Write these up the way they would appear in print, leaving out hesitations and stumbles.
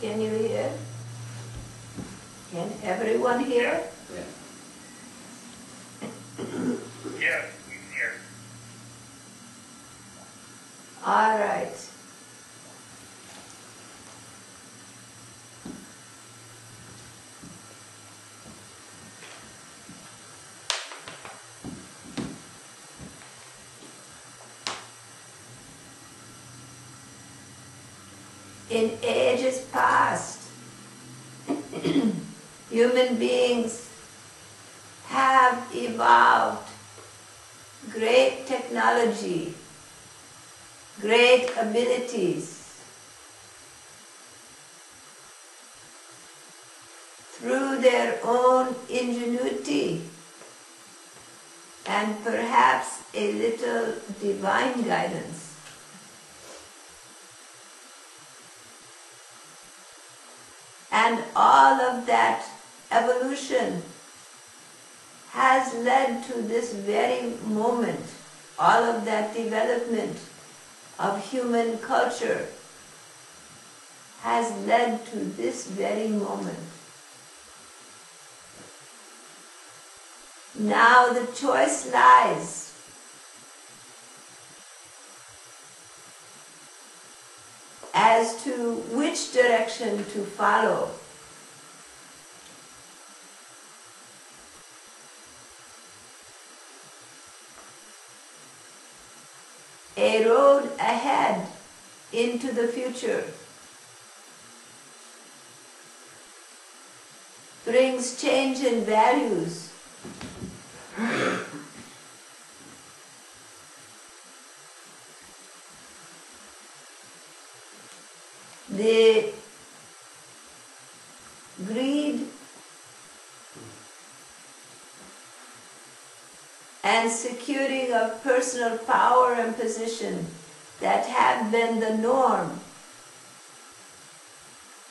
Can you hear? Can everyone hear? Yeah. Yes, we can hear. All right. In ages past, human beings have evolved great technology, great abilities through their own ingenuity and perhaps a little divine guidance. And all of that evolution has led to this very moment, all of that development of human culture has led to this very moment. Now the choice lies as to which direction to follow. A road ahead into the future brings change in values. The greed and securing of personal power and position that have been the norm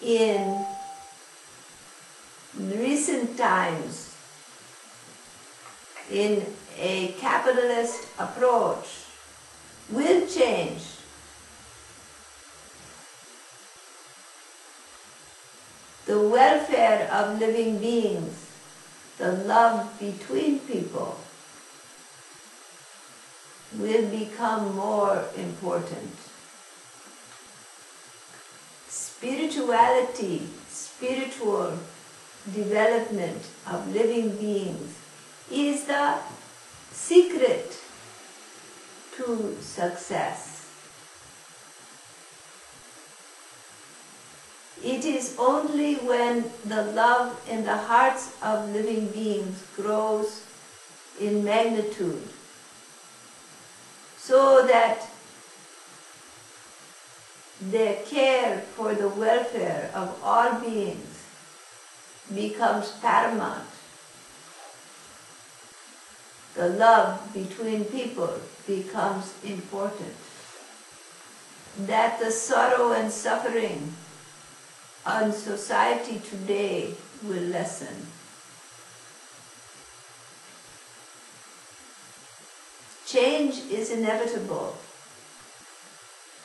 in recent times in a capitalist approach will change. The welfare of living beings, the love between people, will become more important. Spirituality, spiritual development of living beings is the secret to success. It is only when the love in the hearts of living beings grows in magnitude, so that their care for the welfare of all beings becomes paramount. The love between people becomes important. That the sorrow and suffering on society today will lessen. Change is inevitable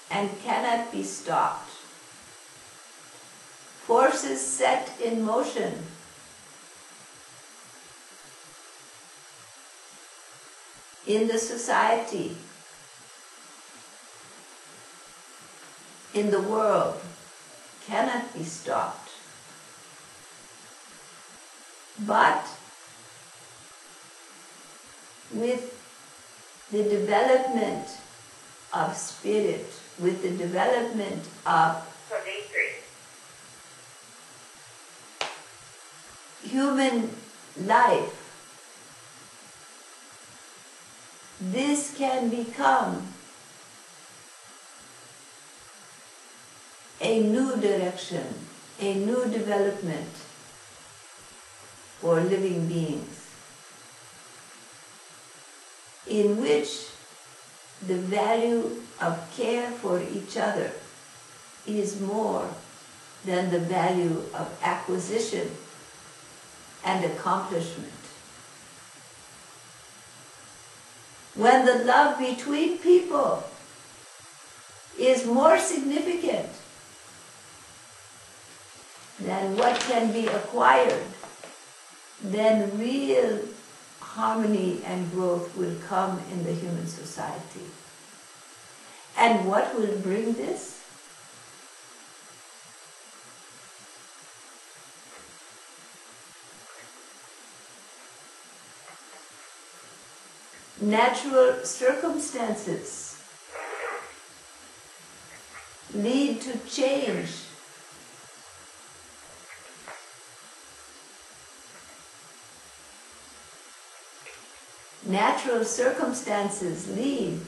and cannot be stopped. Forces set in motion in the society, in the world, cannot be stopped. But with the development of spirit, with the development of human life, this can become a new direction, a new development for living beings, in which the value of care for each other is more than the value of acquisition and accomplishment. When the love between people is more significant then what can be acquired, then real harmony and growth will come in the human society. And what will bring this? Natural circumstances lead to change. Natural circumstances lead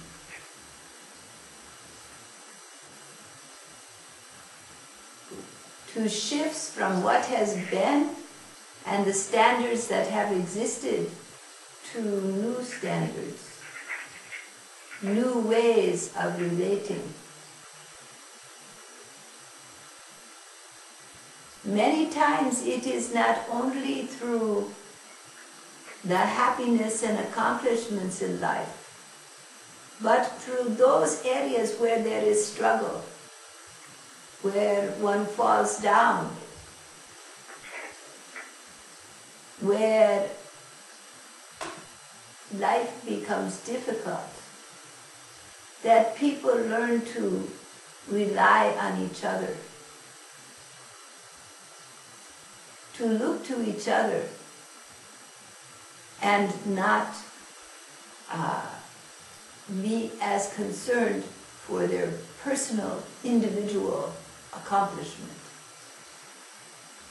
to shifts from what has been and the standards that have existed to new standards, new ways of relating. Many times it is not only through the happiness and accomplishments in life, but through those areas where there is struggle, where one falls down, where life becomes difficult, that people learn to rely on each other, to look to each other and not be as concerned for their personal, individual accomplishment.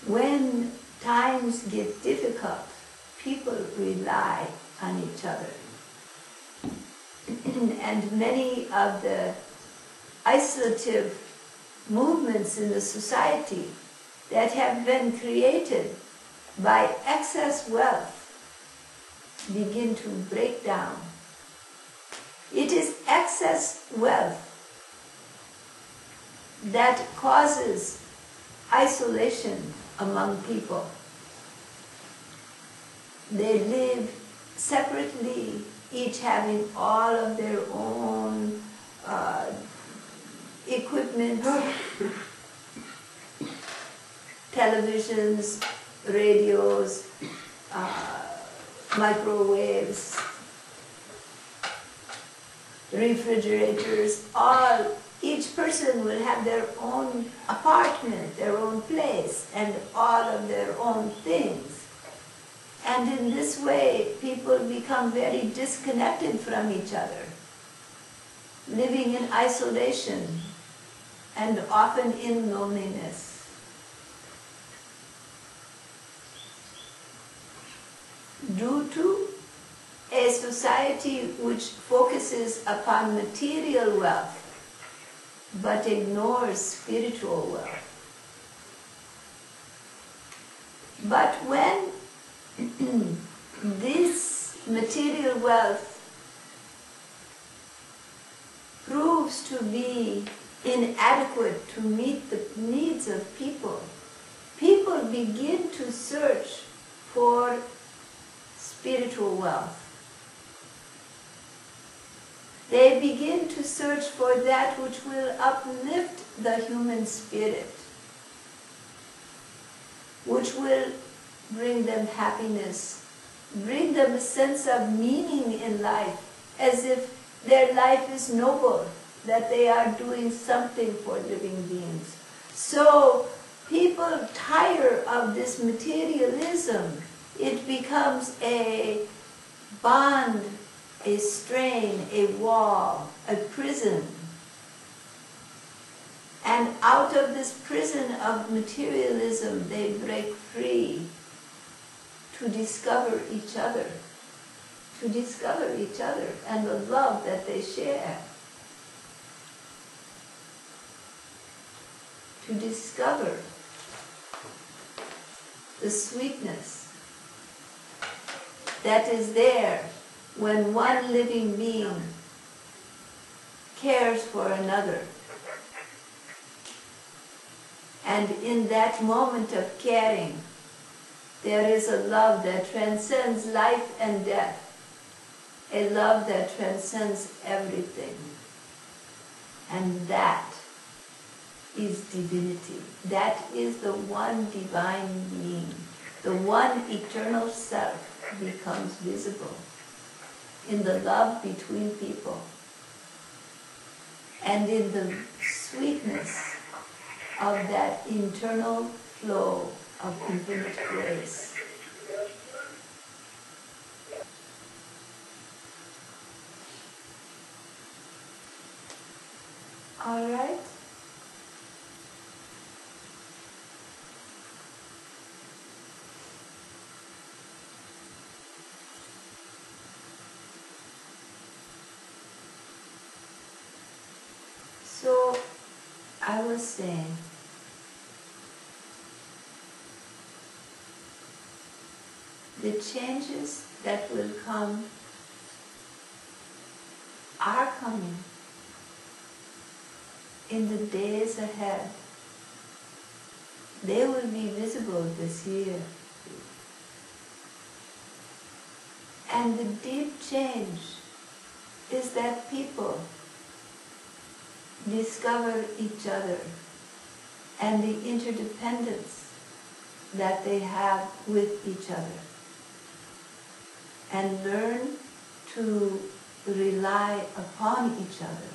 When times get difficult, people rely on each other. And many of the isolative movements in the society that have been created by excess wealth begin to break down. It is excess wealth that causes isolation among people. They live separately, each having all of their own equipment, televisions, radios, microwaves, refrigerators, each person will have their own apartment, their own place, and all of their own things. And in this way, people become very disconnected from each other, living in isolation and often in loneliness. Due to a society which focuses upon material wealth but ignores spiritual wealth. But when this material wealth proves to be inadequate to meet the needs of people, people begin to search for spiritual wealth. They begin to search for that which will uplift the human spirit, which will bring them happiness, bring them a sense of meaning in life, as if their life is noble, that they are doing something for living beings. So people tire of this materialism. It becomes a bond, a strain, a wall, a prison. And out of this prison of materialism, they break free to discover each other and the love that they share. To discover the sweetness that is there when one living being cares for another. And in that moment of caring, there is a love that transcends life and death, a love that transcends everything. And that is divinity. That is the one divine being. The one eternal self becomes visible in the love between people and in the sweetness of that internal flow of infinite grace. All right? So, I was saying, the changes that will come are coming in the days ahead. They will be visible this year. And the deep change is that people discover each other and the interdependence that they have with each other and learn to rely upon each other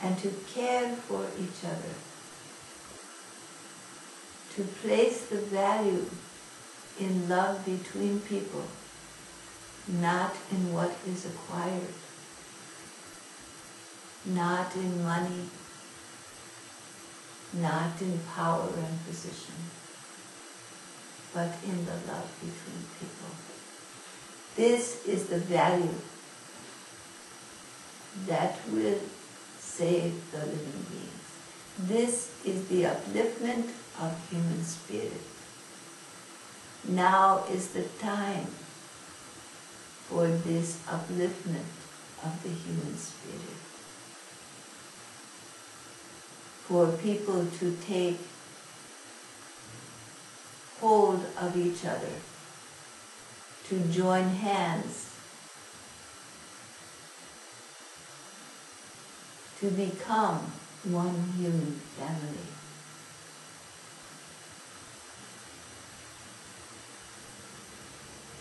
and to care for each other, to place the value in love between people, not in what is acquired, not in money, not in power and position, but in the love between people. This is the value that will save the living beings. This is the upliftment of human spirit. Now is the time for this upliftment of the human spirit. For people to take hold of each other, to join hands, to become one human family.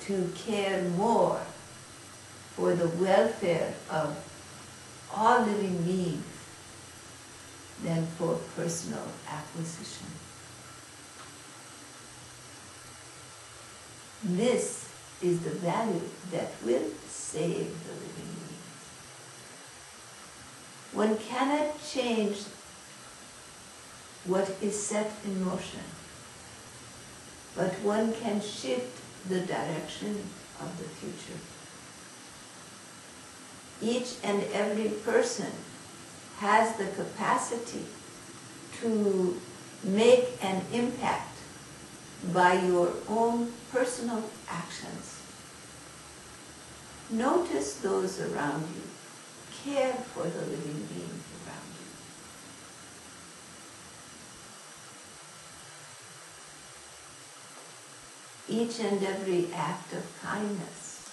To care more for the welfare of all living beings than for personal acquisition. This is the value that will save the living beings. One cannot change what is set in motion, but one can shift the direction of the future. Each and every person has the capacity to make an impact by your own personal actions. Notice those around you. Care for the living beings around you. Each and every act of kindness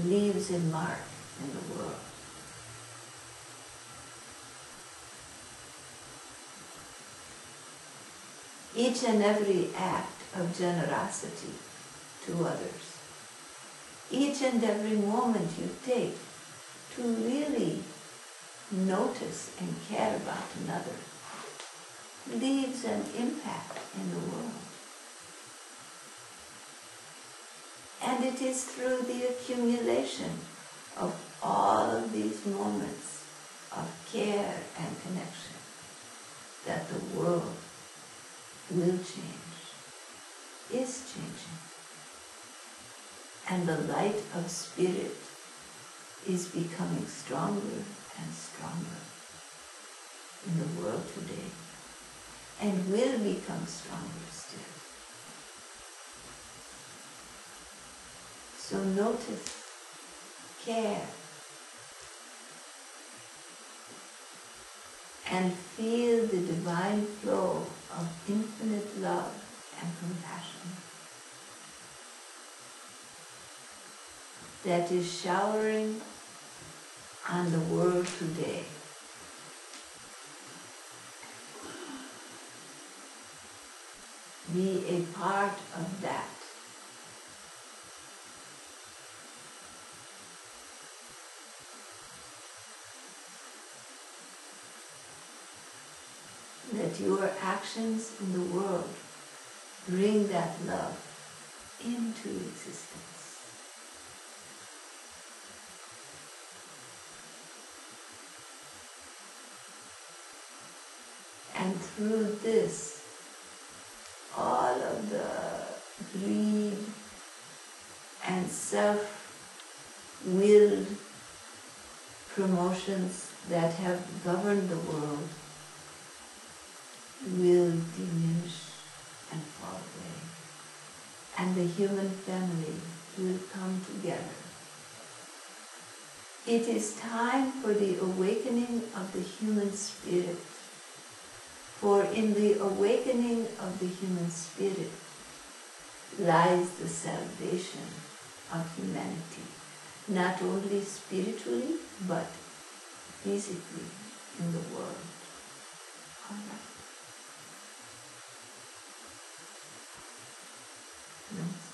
leaves a mark in the world. Each and every act of generosity to others, each and every moment you take to really notice and care about another leaves an impact in the world. And it is through the accumulation of all of these moments of care and connection that the world will change, is changing. And the light of spirit is becoming stronger and stronger in the world today, and will become stronger still. So notice, care, and feel the divine flow of infinite love and compassion that is showering on the world today Be a part of that. Let your actions in the world bring that love into existence. And through this, all of the greed and self-willed promotions that have governed the world will diminish and fall away. And the human family will come together. It is time for the awakening of the human spirit. For in the awakening of the human spirit lies the salvation of humanity, not only spiritually, but physically in the world. All right. Namaste.